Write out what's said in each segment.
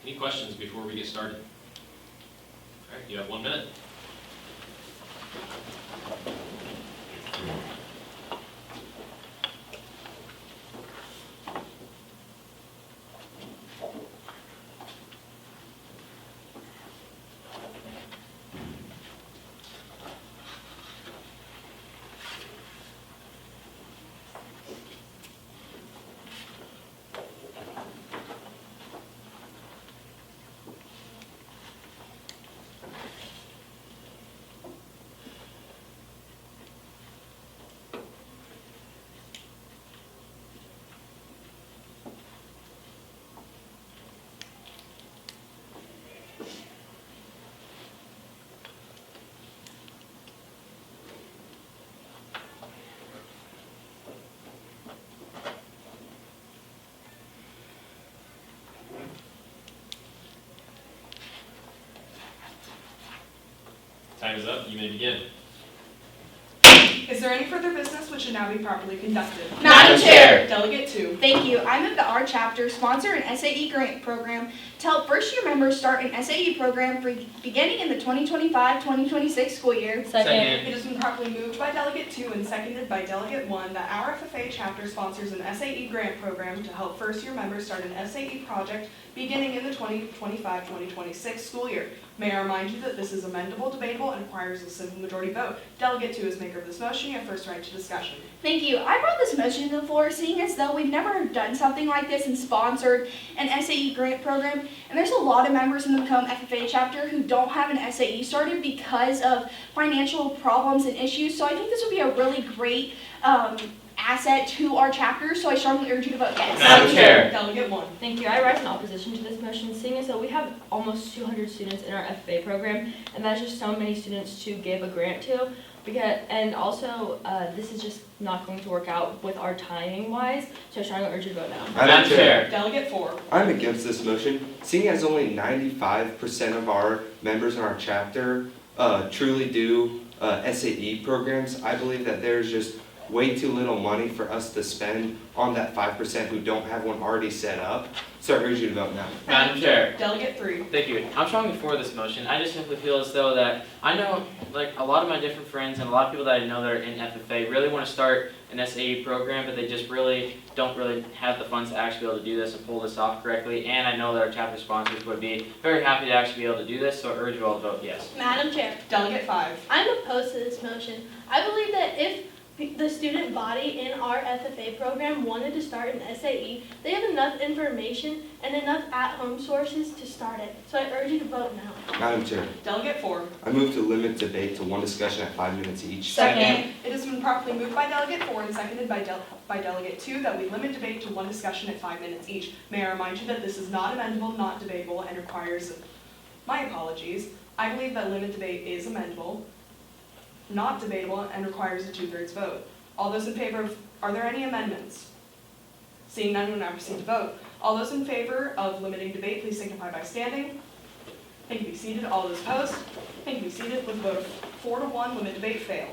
Any questions before we get started? All right, you have 1 minute. Time is up. You may begin. Is there any further business which should now be properly conducted? Madam Chair. Delegate 2. Thank you. I move that our chapter sponsor an SAE grant program to help first-year members start an SAE program for beginning in the 2025-2026 school year. Second. It has been properly moved by Delegate 2 and seconded by Delegate 1 that our FFA chapter sponsors an SAE grant program to help first-year members start an SAE project beginning in the 2025-2026 school year. May I remind you that this is amendable, debatable, and requires a simple majority vote. Delegate 2 is maker of this motion. You have first right to discussion. Thank you. I brought this motion to the floor seeing as though we've never done something like this and sponsored an SAE grant program. And there's a lot of members in the Macomb FFA chapter who don't have an SAE started because of financial problems and issues. So I think this would be a really great asset to our chapter, so I strongly urge you to vote yes. Madam Chair. Delegate 1. Thank you. I rise in opposition to this motion, seeing as though we have almost 200 students in our FFA program, and that's just so many students to give a grant to. And also, this is just not going to work out with our timing-wise, so I strongly urge you to vote no. Madam Chair. Delegate 4. I'm against this motion. Seeing as only 95% of our members in our chapter truly do SAE programs, I believe that there's just way too little money for us to spend on that 5% who don't have one already set up. So I urge you to vote no. Madam Chair. Delegate 3. Thank you. I'm strongly for this motion. I just simply feel as though that I know, like, a lot of my different friends and a lot of people that I know that are in FFA really want to start an SAE program, but they just don't really have the funds to actually be able to do this and pull this off correctly. And I know that our chapter sponsors would be very happy to actually be able to do this, so I urge you all to vote yes. Madam Chair, Delegate 5. I'm opposed to this motion. I believe that if the student body in our FFA program wanted to start an SAE, they have enough information and enough at-home sources to start it. So I urge you to vote no. Madam Chair, Delegate 4. I move to limit debate to one discussion at 5 minutes each. Second. It has been properly moved by Delegate 4 and seconded by Delegate 2 that we limit debate to one discussion at 5 minutes each. May I remind you that this is not amendable, not debatable, and requires, my apologies, I believe that limit debate is amendable, not debatable, and requires a 2/3 vote. All those in favor of, are there any amendments? Seeing none, we'll now proceed to vote. All those in favor of limiting debate, please signify by standing. Thank you, be seated. All those opposed? Thank you, be seated. With a vote of 4 to 1, limit debate fails.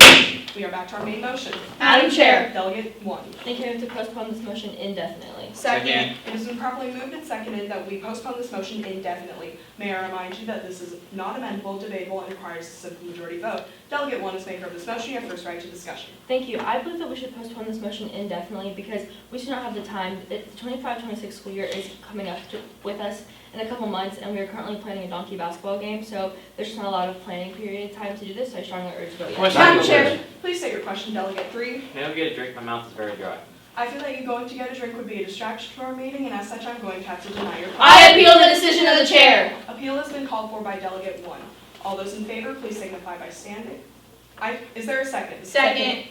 We are back to our main motion. Madam Chair. Delegate 1. Thank you. I move to postpone this motion indefinitely. Second. It has been properly moved and seconded that we postpone this motion indefinitely. May I remind you that this is not amendable, debatable, and requires a simple majority vote. Delegate 1 is maker of this motion. You have first right to discussion. Thank you. I believe that we should postpone this motion indefinitely because we should not have the time. The 25-26 school year is coming up with us in a couple months, and we are currently planning a donkey basketball game, so there's just not a lot of planning period time to do this, so I strongly urge you to vote yes. Question. Madam Chair. Please state your question, Delegate 3. May I get a drink? My mouth is very dry. I feel that you going to get a drink would be a distraction to our meeting, and as such, I'm going to have to deny your I appeal the decision of the chair. Appeal has been called for by Delegate 1. All those in favor, please signify by standing. Is there a second? Second.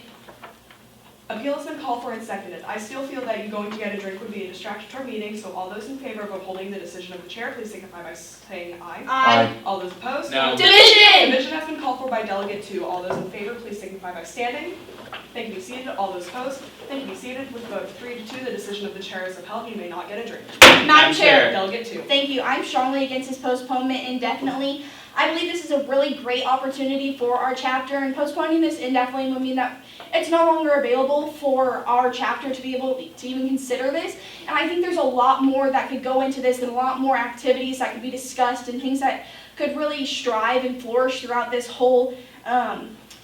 Appeal has been called for and seconded. I still feel that you going to get a drink would be a distraction to our meeting, so all those in favor of upholding the decision of the chair, please signify by saying aye. Aye. All those opposed? No. Division. Division has been called for by Delegate 2. All those in favor, please signify by standing. Thank you, be seated. All those opposed? Thank you, be seated. With a vote of 3 to 2, the decision of the chair is upheld. You may not get a drink. Madam Chair. Delegate 2. Thank you. I'm strongly against this postponement indefinitely. I believe this is a really great opportunity for our chapter, and postponing this indefinitely would mean that it's no longer available for our chapter to be able to even consider this. And I think there's a lot more that could go into this and a lot more activities that could be discussed and things that could really strive and flourish throughout this whole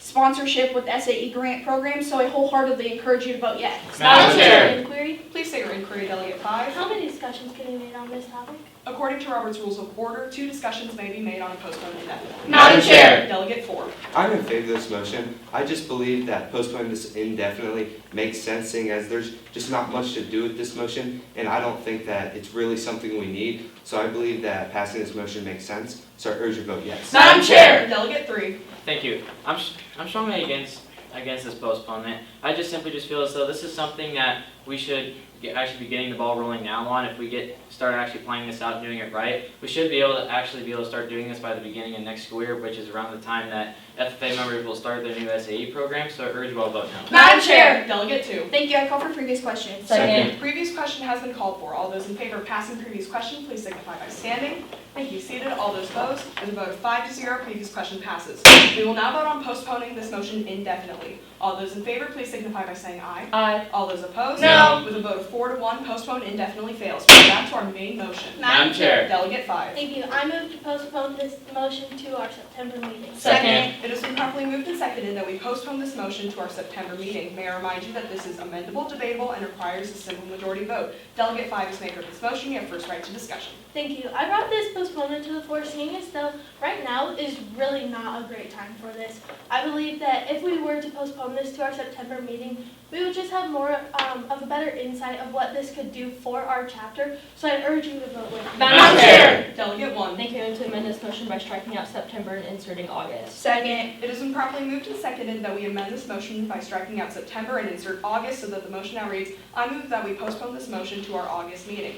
sponsorship with the SAE grant program. So I wholeheartedly encourage you to vote yes. Madam Chair. Inquiry. Please say your inquiry, Delegate 5. How many discussions can be made on this topic? According to Robert's Rules of Order, 2 discussions may be made on a postponed indefinitely. Madam Chair. Delegate 4. I'm in favor of this motion. I just believe that postponing this indefinitely makes sense, seeing as there's just not much to do with this motion, and I don't think that it's really something we need. So I believe that passing this motion makes sense, so I urge your vote yes. Madam Chair. Delegate 3. Thank you. I'm strongly against this postponement. I just simply feel as though this is something that we should actually be getting the ball rolling now on. If we start actually playing this out and doing it right, we should be able to start doing this by the beginning of next school year, which is around the time that FFA members will start their new SAE program. So I urge you all to vote no. Madam Chair. Delegate 2. Thank you. I call for previous question. Second. Previous question has been called for. All those in favor of passing previous question, please signify by standing. Thank you. Seated. All those opposed. With a vote of 5-0, previous question passes. We will now vote on postponing this motion indefinitely. All those in favor, please signify by saying aye. Aye. All those opposed? No. With a vote of 4-1, postpone indefinitely fails. We're back to our main motion. Madam Chair. Delegate 5. Thank you. I move to postpone this motion to our September meeting. Second. It has been properly moved and seconded that we postpone this motion to our September meeting. May I remind you that this is amendable, debatable, and requires a simple majority vote. Delegate 5 is maker of this motion. You have first right to discussion. Thank you. I brought this postponement to the floor seeing as though right now is really not a great time for this. I believe that if we were to postpone this to our September meeting, we would just have more of a better insight of what this could do for our chapter. So I urge you to vote with me. Madam Chair. Delegate 1. Thank you, and to amend this motion by striking out September and inserting August. Second. It has been properly moved and seconded that we amend this motion by striking out September and insert August so that the motion now reads, I move that we postpone this motion to our August meeting.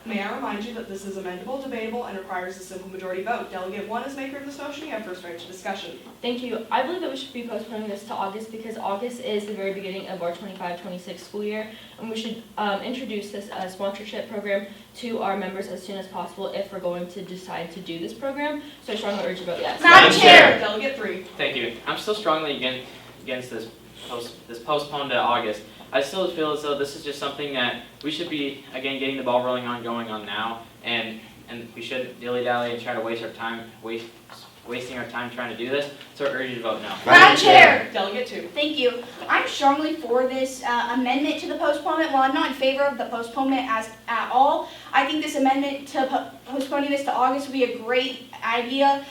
May I remind you that this is amendable, debatable, and requires a simple majority vote. Delegate 1 is maker of this motion. You have first right to discussion. Thank you. I believe that we should be postponing this to August because August is the very beginning of our 25-26 school year, and we should introduce this sponsorship program to our members as soon as possible if we're going to decide to do this program. So I strongly urge you to vote yes. Madam Chair. Delegate 3. Thank you. I'm still strongly against this postponed to August. I still feel as though this is just something that we should be, again, getting the ball rolling on, going on now, and we should dilly-dally and try to wasting our time trying to do this, so I urge you to vote no. Madam Chair. Delegate 2. Thank you. I'm strongly for this amendment to the postponement. While I'm not in favor of the postponement at all, I think this amendment to postponing this to August would be a great idea,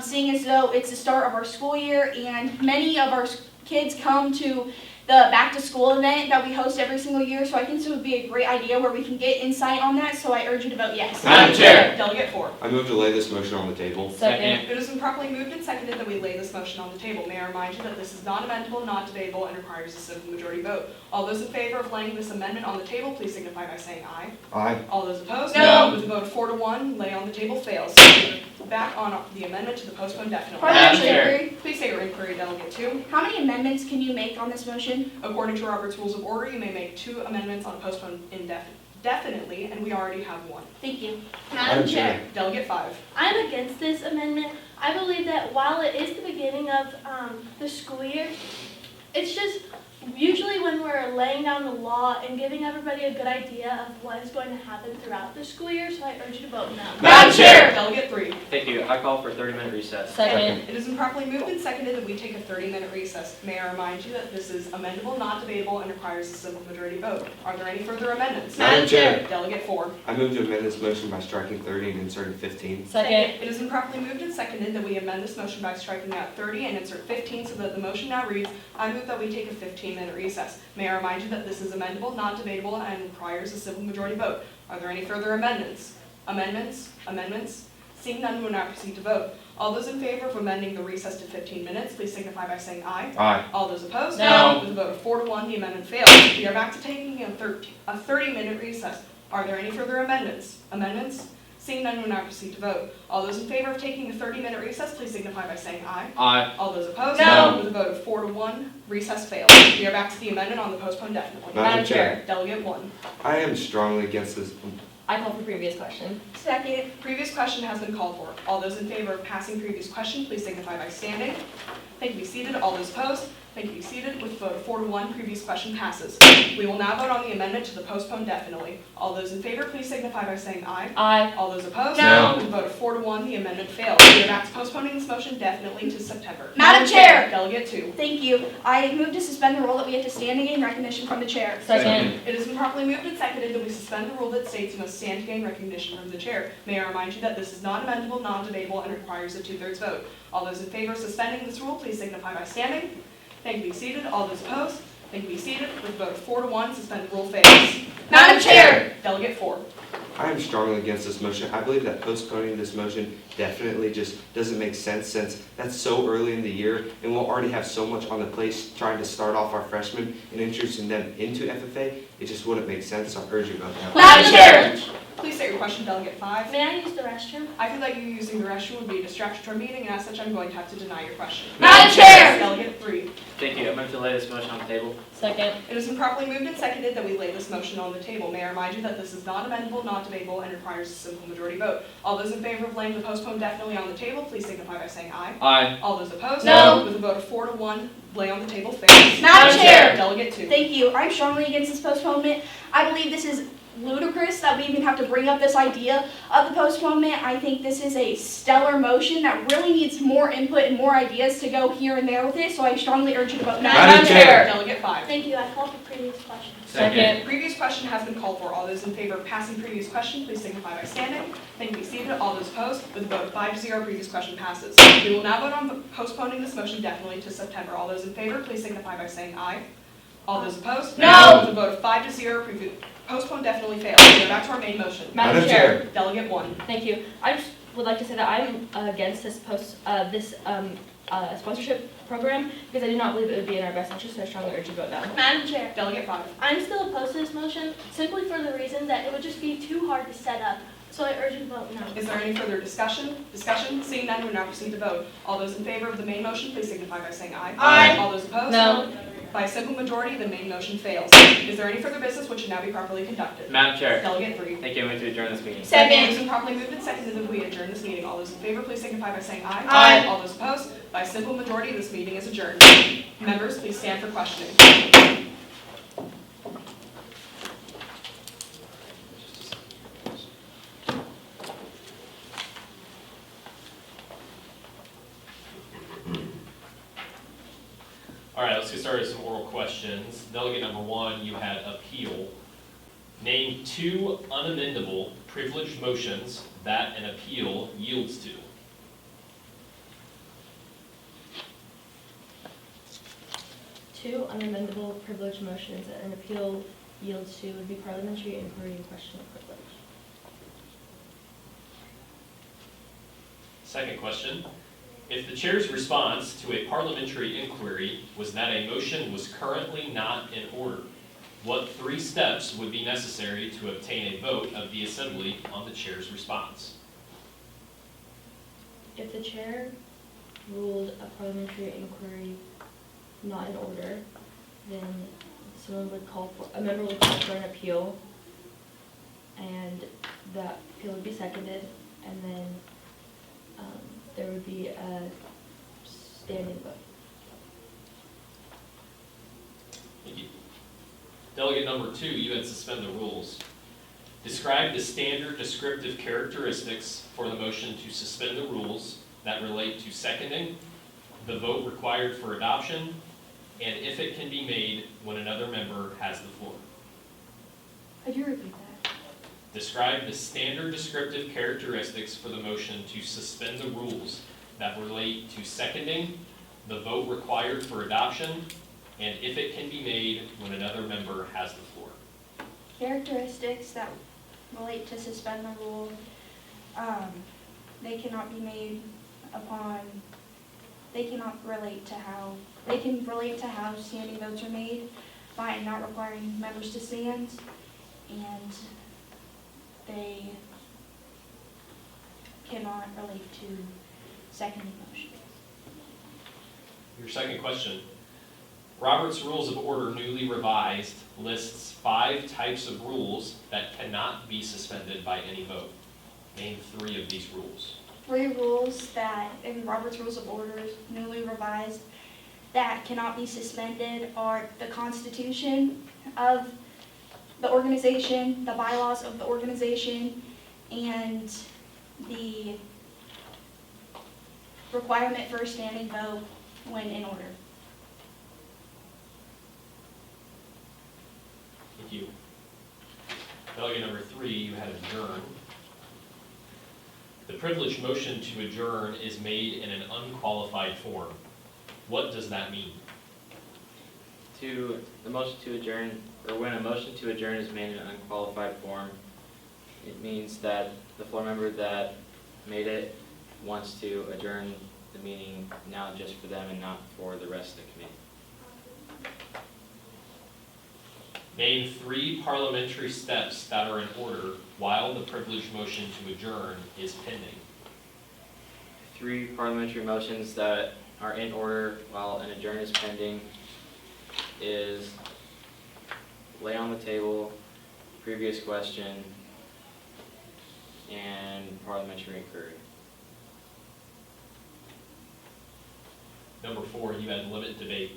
seeing as though it's the start of our school year and many of our kids come to the back to school event that we host every single year. So I think this would be a great idea where we can get insight on that. So I urge you to vote yes. Madam Chair. Delegate 4. I move to lay this motion on the table. Second. It has been properly moved and seconded that we lay this motion on the table. May I remind you that this is not amendable, not debatable, and requires a simple majority vote. All those in favor of laying this amendment on the table, please signify by saying aye. Aye. All those opposed? No. With a vote of 4-1, lay on the table fails. Back on the amendment to the postpone definitely. Madam Chair. Parliamentary. Please say your inquiry, Delegate 2. How many amendments can you make on this motion? According to Robert's Rules of Order, you may make 2 amendments on a postpone indefinitely, and we already have 1. Thank you. Madam Chair. Delegate 5. I'm against this amendment. I believe that while it is the beginning of the school year, it's just usually when we're laying down the law and giving everybody a good idea of what is going to happen throughout the school year, so I urge you to vote no. Madam Chair. Delegate 3. Thank you. I call for a 30-minute recess. Second. It has been properly moved and seconded that we take a 30-minute recess. May I remind you that this is amendable, not debatable, and requires a simple majority vote. Are there any further amendments? Madam Chair. Delegate 4. I move to amend this motion by striking 30 and inserting 15. Second. It has been properly moved and seconded that we amend this motion by striking out 30 and insert 15 so that the motion now reads, I move that we take a 15-minute recess. May I remind you that this is amendable, not debatable, and requires a simple majority vote. Are there any further amendments? Amendments? Seeing none, we will now proceed to vote. All those in favor of amending the recess to 15 minutes, please signify by saying aye. Aye. All those opposed? No. With a vote of 4-1, the amendment fails. We are back to taking a 30-minute recess. Are there any further amendments? Seeing none, we will now proceed to vote. All those in favor of taking a 30-minute recess, please signify by saying aye. Aye. All those opposed? No. With a vote of 4-1, recess fails. We are back to the amendment on the postponed definitely. Madam Chair. Delegate 1. I am strongly against this I call for previous question. Second. Previous question has been called for. All those in favor of passing previous question, please signify by standing. Thank you, be seated. All those opposed, thank you, be seated. With a vote of 4-1, previous question passes. We will now vote on the amendment to the postpone definitely. All those in favor, please signify by saying aye. Aye. All those opposed? No. With a vote of 4-1, the amendment fails. We are back to postponing this motion definitely to September. Madam Chair. Delegate 2. Thank you. I move to suspend the rule that we have to stand and gain recognition from the chair. Second. It has been properly moved and seconded that we suspend the rule that states you must stand to gain recognition from the chair. May I remind you that this is non-amendable, non-debatable, and requires a 2/3 vote. All those in favor of suspending this rule, please signify by standing. Thank you, be seated. All those opposed, thank you, be seated. With a vote of 4-1, suspend the rule fails. Madam Chair. Delegate 4. I am strongly against this motion. I believe that postponing this motion definitely just doesn't make sense since that's so early in the year and we'll already have so much on the plate trying to start off our freshmen and introducing them into FFA. It just wouldn't make sense, so I urge you about that. Madam Chair. Please state your question, Delegate 5. May I use the restroom? I feel like you using the restroom would be a distraction to our meeting, and as such, I'm going to have to deny your question. Madam Chair. Delegate 3. Thank you. I'm going to lay this motion on the table. Second. It has been properly moved and seconded that we lay this motion on the table. May I remind you that this is not amendable, not debatable, and requires a simple majority vote. All those in favor of laying the postpone definitely on the table, please signify by saying aye. Aye. All those opposed? No. With a vote of 4-1, lay on the table fails. Madam Chair. Delegate 2. Thank you. I'm strongly against this postponement. I believe this is ludicrous that we even have to bring up this idea of the postponement. I think this is a stellar motion that really needs more input and more ideas to go here and there with it, so I strongly urge you to vote no. Madam Chair. Delegate 5. Thank you. I call for previous question. Second. Previous question has been called for. All those in favor of passing previous question, please signify by standing. Thank you, be seated. All those opposed, with a vote of 5-0, previous question passes. We will now vote on postponing this motion definitely to September. All those in favor, please signify by saying aye. All those opposed? No. With a vote of 5-0, postpone definitely fails. We are back to our main motion. Madam Chair. Delegate 1. Thank you. I just would like to say that I'm against this sponsorship program because I do not believe it would be in our best interest, so I strongly urge you to vote no. Madam Chair. Delegate 5. I'm still opposed to this motion simply for the reason that it would just be too hard to set up. So I urge you to vote no. Is there any further discussion? Seeing none, we now proceed to vote. All those in favor of the main motion, please signify by saying aye. Aye. All those opposed? No. By a simple majority, the main motion fails. Is there any further business which should now be properly conducted? Madam Chair. Delegate 3. Thank you. I'm going to adjourn this meeting. It Second. has been properly moved and seconded that we adjourn this meeting. All those in favor, please signify by saying aye. Aye. All those opposed? By a simple majority, this meeting is adjourned. Members, please stand for questioning. All right, let's get started with some oral questions. Delegate number 1, you had appeal. Name 2 unamendable privileged motions that an appeal yields to. Two unamendable privilege motions that an appeal yields to would be parliamentary inquiry and question of privilege. Second question. If the chair's response to a parliamentary inquiry was that a motion was currently not in order, what 3 steps would be necessary to obtain a vote of the assembly on the chair's response? If the chair ruled a parliamentary inquiry not in order, then a member would call for an appeal, and that appeal would be seconded, and then there would be a standing vote. Thank you. Delegate number 2, you had suspend the rules. Describe the standard descriptive characteristics for the motion to suspend the rules that relate to seconding, the vote required for adoption, and if it can be made when another member has the floor. Could you repeat that? Describe the standard descriptive characteristics for the motion to suspend the rules that relate to seconding, the vote required for adoption, and if it can be made when another member has the floor. Characteristics that relate to suspend the rule, they cannot be made upon, they can relate to how standing votes are made by not requiring members to stand, and they cannot relate to seconding motions. Your second question. Robert's Rules of Order newly revised lists 5 types of rules that cannot be suspended by any vote. Name 3 of these rules. 3 rules that, in Robert's Rules of Orders, newly revised, that cannot be suspended are the Constitution of the organization, the bylaws of the organization, and the requirement for a standing vote when in order. Thank you. Delegate number 3, you had adjourn. The privileged motion to adjourn is made in an unqualified form. What does that mean? The motion to adjourn, or when a motion to adjourn is made in an unqualified form, it means that the floor member that made it wants to adjourn the meeting now just for them and not for the rest of the committee. Name 3 parliamentary steps that are in order while the privileged motion to adjourn is pending. 3 parliamentary motions that are in order while an adjourn is pending is lay on the table, previous question, and parliamentary inquiry. Number 4, you had limit debate.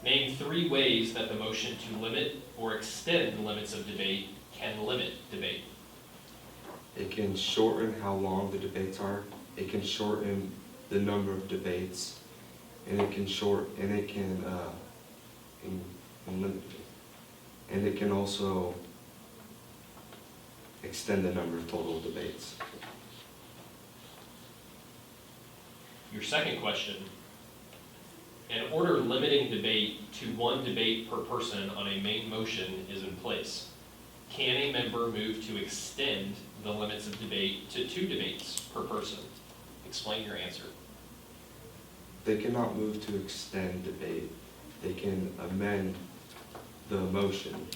Name 3 ways that the motion to limit or extend the limits of debate can limit debate. It can shorten how long the debates are. It can shorten the number of debates, and it can limit it. And it can also extend the number of total debates. Your second question, an order limiting debate to 1 debate per person on a main motion is in place. Can a member move to extend the limits of debate to 2 debates per person? Explain your answer. They cannot move to extend debate. They can amend the motion.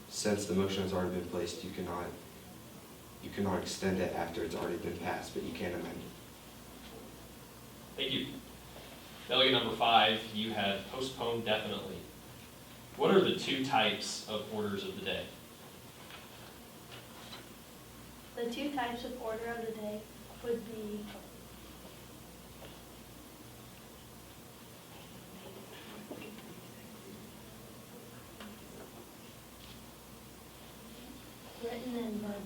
Since the motion has already been placed, you cannot extend it after it's already been passed, but you can amend it. Thank you. Delegate number 5, you had postpone definitely. What are the 2 types of orders of the day? The 2 types of order of the day would be written and verbal.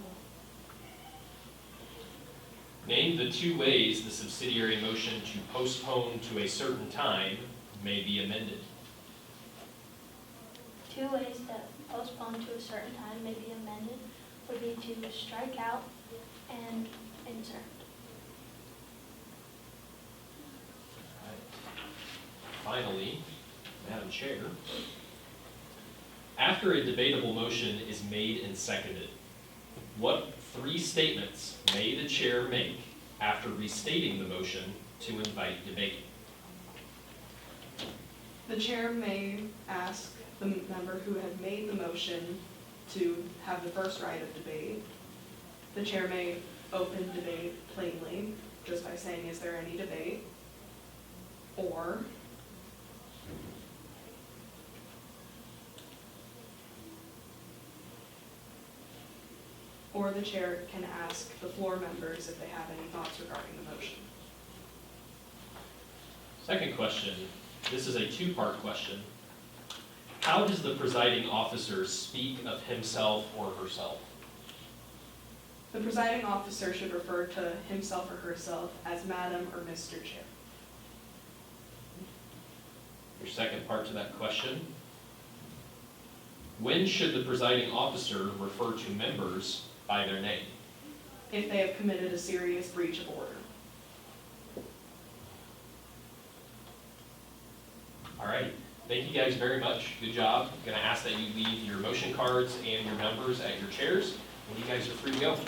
Name the 2 ways the subsidiary motion to postpone to a certain time may be amended. 2 ways that postpone to a certain time may be amended would be to strike out and insert. Finally, Madam Chair, after a debatable motion is made and seconded, what 3 statements may the chair make after restating the motion to invite debate? The chair may ask the member who had made the motion to have the first right of debate. The chair may open debate plainly, just by saying, is there any debate? Or the chair can ask the floor members if they have any thoughts regarding the motion. Second question, this is a 2-part question. How does the presiding officer speak of himself or herself? The presiding officer should refer to himself or herself as Madam or Mr. Chair. Your second part to that question. When should the presiding officer refer to members by their name? If they have committed a serious breach of order. All right, thank you guys very much. Good job. I'm gonna ask that you leave your motion cards and your numbers at your chairs, and you guys are free to go.